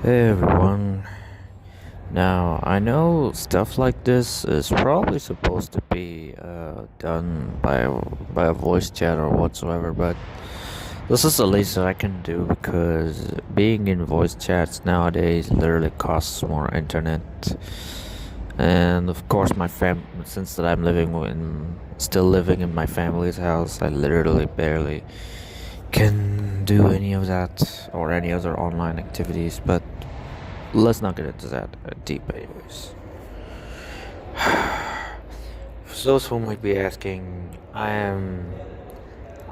Hey everyone. Now, I know stuff like this is probably supposed to be done by a voice chat or whatsoever, but this is the least that I can do because being in voice chats nowadays literally costs more internet. And of course, since that I'm still living in my family's house, I literally barely can do any of that or any other online activities, but let's not get into that deep, anyways. For those who might be asking, I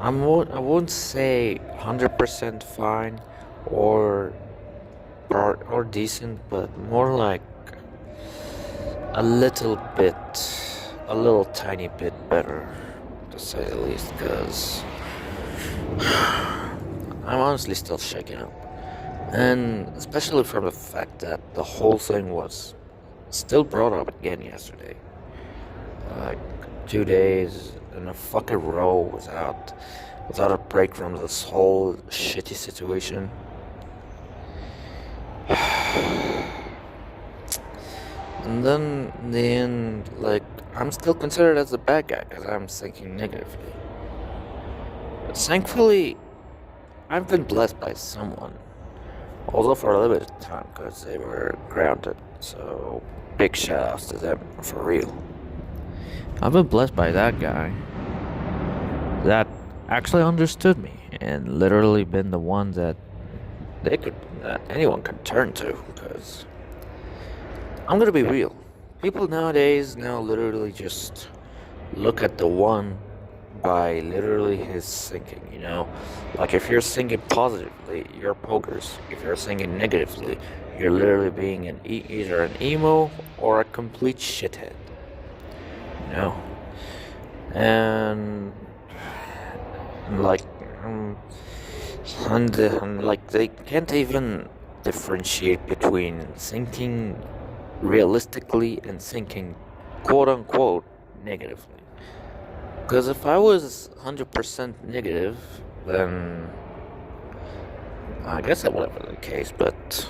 won't say 100% fine or or decent, but more like a little bit, a little tiny bit better, to say the least. Because I'm honestly still shaken up, and especially from the fact that the whole thing was still brought up again yesterday. Like 2 days in a fucking row without a break from this whole shitty situation. And then in the end, like, I'm still considered as the bad guy because I'm thinking negatively. But thankfully, I've been blessed by someone, although for a limited time because they were grounded. So big shout outs to them for real. I've been blessed by that guy that actually understood me and literally been the one that anyone could turn to. Because I'm gonna be real, people nowadays now literally just look at the one by literally his thinking. Like if you're thinking positively, you're pokers. If you're thinking negatively, you're literally being either an emo or a complete shithead. You know, and like um, and like they can't even differentiate between thinking realistically and thinking quote unquote negatively. Because if I was 100% negative, then I guess that would have been the case. But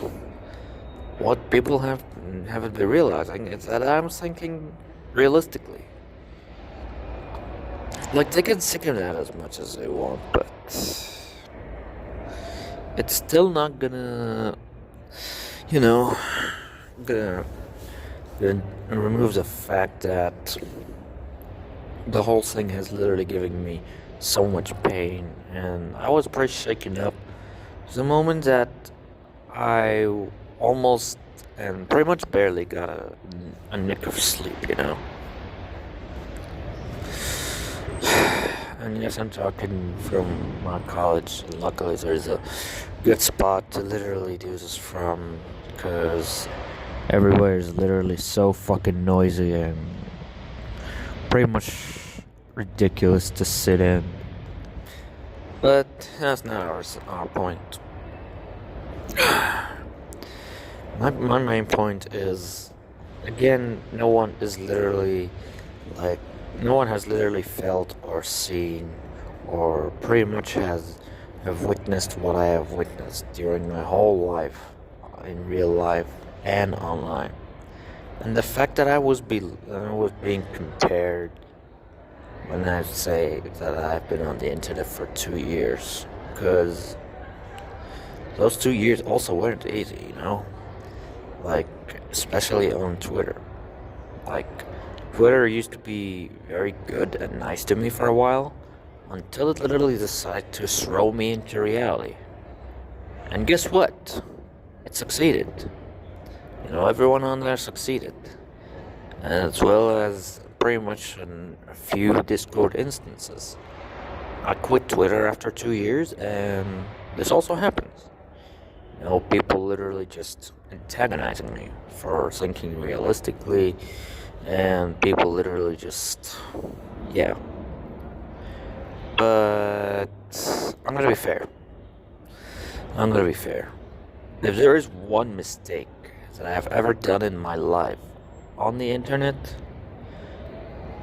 what people haven't been realizing is that I'm thinking realistically. Like they can think of that as much as they want, but it's still not you know, gonna, gonna remove the fact that the whole thing has literally given me so much pain, and I was pretty shaken up. The moment that I almost and pretty much barely got a nick of sleep. And yes, I'm talking from my college. Luckily, there's a good spot to literally do this from, because everywhere is literally so fucking noisy and pretty much ridiculous to sit in. But that's not our point. My main point is, again, no one has literally felt or seen or pretty much have witnessed what I have witnessed during my whole life, in real life and online. And the fact that I was being compared when I say that I've been on the internet for 2 years, because those 2 years also weren't easy. Like, especially on Twitter. Like, Twitter used to be very good and nice to me for a while, until it literally decided to throw me into reality. And guess what? It succeeded. Everyone on there succeeded. As well as pretty much in a few Discord instances. I quit Twitter after 2 years, and this also happens. People literally just antagonizing me for thinking realistically, and people literally just, yeah. But I'm gonna be fair. I'm gonna be fair. If there is one mistake that I have ever done in my life on the internet,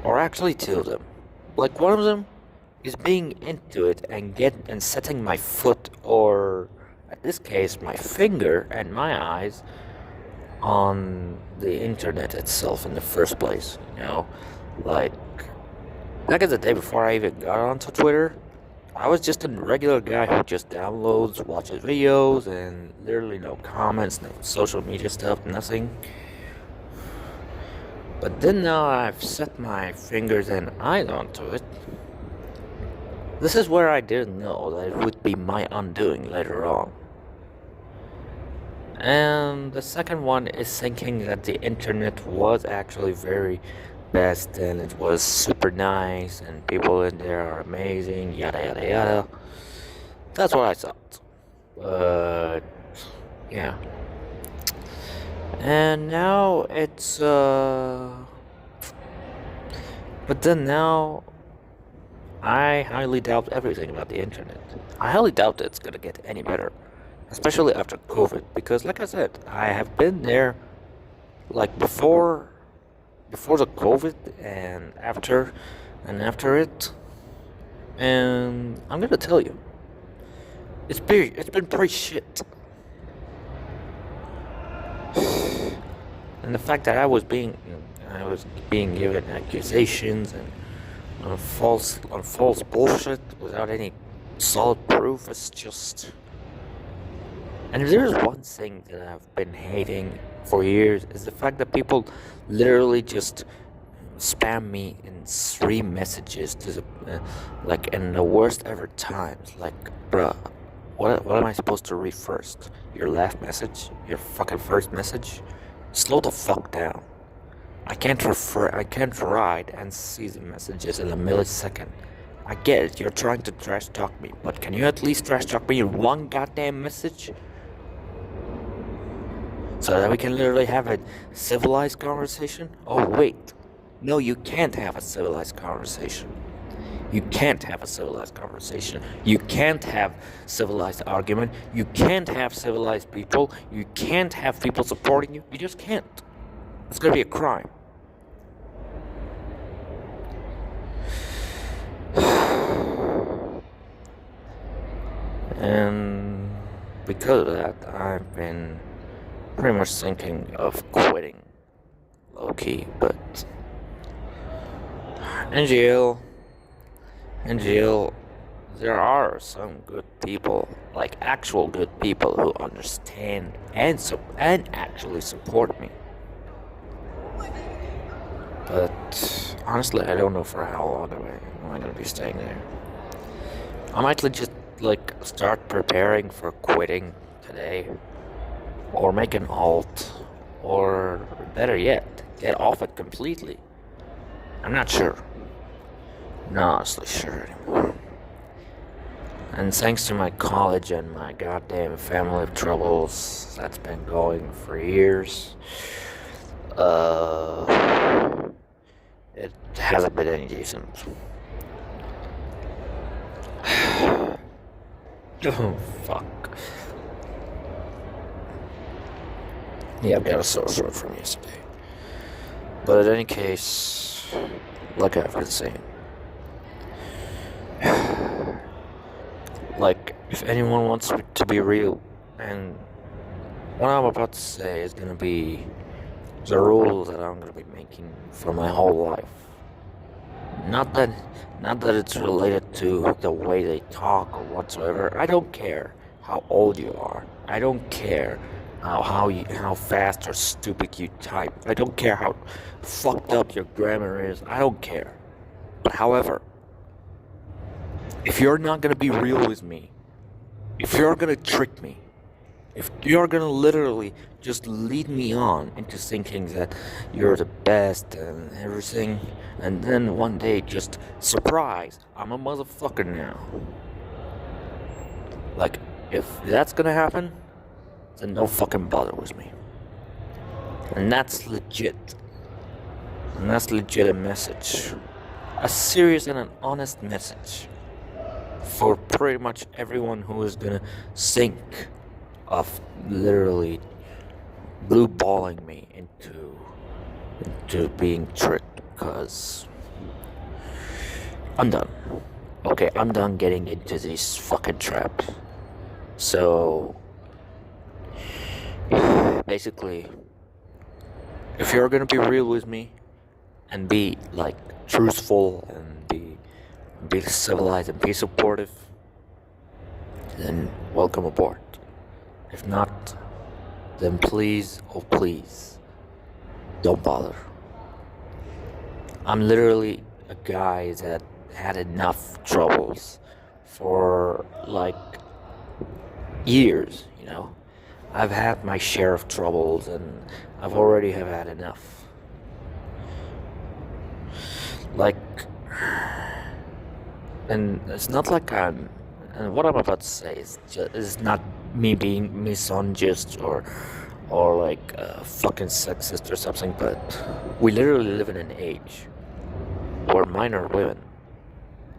or actually two of them, like one of them is being into it and setting my foot or in this case, my finger and my eyes on the internet itself in the first place. Like back in the day before I even got onto Twitter, I was just a regular guy who just downloads, watches videos, and literally no comments, no social media stuff, nothing. But then now I've set my fingers and eyes onto it. This is where I didn't know that it would be my undoing later on. And the second one is thinking that the internet was actually very best and it was super nice and people in there are amazing, yada yada yada. That's what I thought. But yeah. And now but then now I highly doubt everything about the internet. I highly doubt it's gonna get any better. Especially after COVID, because like I said, I have been there like before the COVID and after it, and I'm gonna tell you, it's been pretty shit. And the fact that I was being given accusations and on false bullshit without any solid proof is just. And if there's one thing that I've been hating for years is the fact that people literally just spam me in 3 messages to like in the worst ever times. Like, bruh, what am I supposed to read first? Your last message? Your fucking first message? Slow the fuck down. I can't write and see the messages in a millisecond. I get it, you're trying to trash talk me, but can you at least trash talk me in one goddamn message? So that we can literally have a civilized conversation? Oh, wait. No, you can't have a civilized conversation. You can't have a civilized conversation. You can't have civilized argument. You can't have civilized people. You can't have people supporting you. You just can't. It's gonna be a crime. And because of that, I've been pretty much thinking of quitting low-key, but NGL, there are some good people, like actual good people who understand and actually support me. But honestly, I don't know for how long am I gonna be staying there. I might just like start preparing for quitting today. Or make an alt, or better yet, get off it completely. I'm not sure. Not honestly sure anymore. And thanks to my college and my goddamn family troubles that's been going for years, it hasn't been any decent. Oh, fuck. Yeah, I've got a sore throat from yesterday. But in any case, like I've been saying, like, if anyone wants to be real, and what I'm about to say is gonna be the rules that I'm gonna be making for my whole life. Not that it's related to the way they talk or whatsoever. I don't care how old you are. I don't care how fast or stupid you type. I don't care how fucked up your grammar is. I don't care. But however, if you're not gonna be real with me, if you're gonna trick me, if you're gonna literally just lead me on into thinking that you're the best and everything, and then one day just surprise, I'm a motherfucker now. Like, if that's gonna happen, then don't fucking bother with me. And that's legit. And that's legit a message. A serious and an honest message. For pretty much everyone who is gonna think of literally blue balling me into being tricked, because I'm done. Okay, I'm done getting into these fucking traps. So basically, if you're gonna be real with me and be like truthful and be civilized and be supportive, then welcome aboard. If not, then please, oh please, don't bother. I'm literally a guy that had enough troubles for like years, you know. I've had my share of troubles and I've already have had enough. Like, and it's not like and what I'm about to say is not me being misogynist or like fucking sexist or something, but we literally live in an age where minor women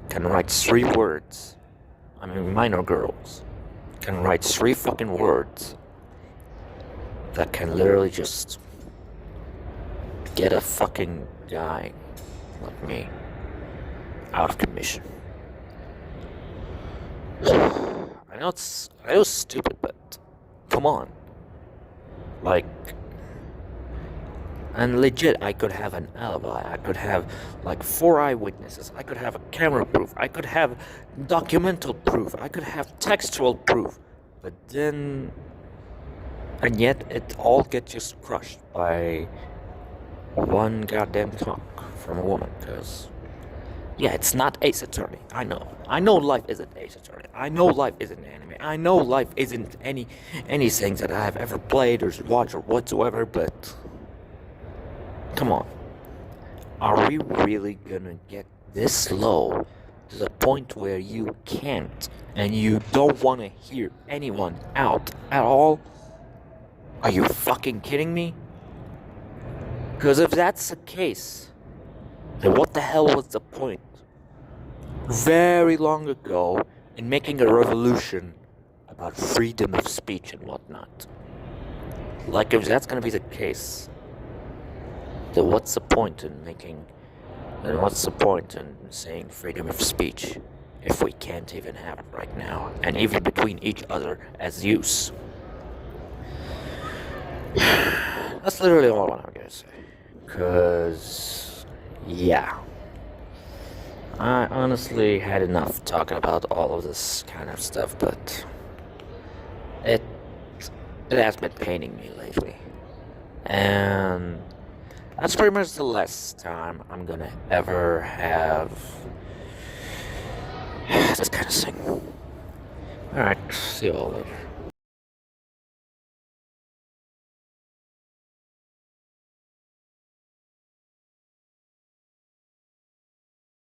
can write 3 words. I mean, minor girls can write 3 fucking words that can literally just get a fucking guy like me out of commission. I know it's stupid, but come on. Like, and legit, I could have an alibi. I could have like 4 eyewitnesses. I could have a camera proof. I could have documental proof. I could have textual proof. But then, and yet, it all gets just crushed by one goddamn talk from a woman. Because, yeah, it's not Ace Attorney. I know. I know life isn't Ace Attorney. I know life isn't anime. I know life isn't anything that I have ever played or watched or whatsoever. But come on. Are we really gonna get this low to the point where you can't and you don't want to hear anyone out at all? Are you fucking kidding me? Because if that's the case, then what the hell was the point very long ago in making a revolution about freedom of speech and whatnot? Like, if that's gonna be the case, then what's the point in saying freedom of speech if we can't even have it right now, and even between each other as use? That's literally all I'm gonna say. Cause, yeah, I honestly had enough talking about all of this kind of stuff, but it has been paining me lately, and that's pretty much the last time I'm gonna ever have this kind of thing. Alright, see you all later.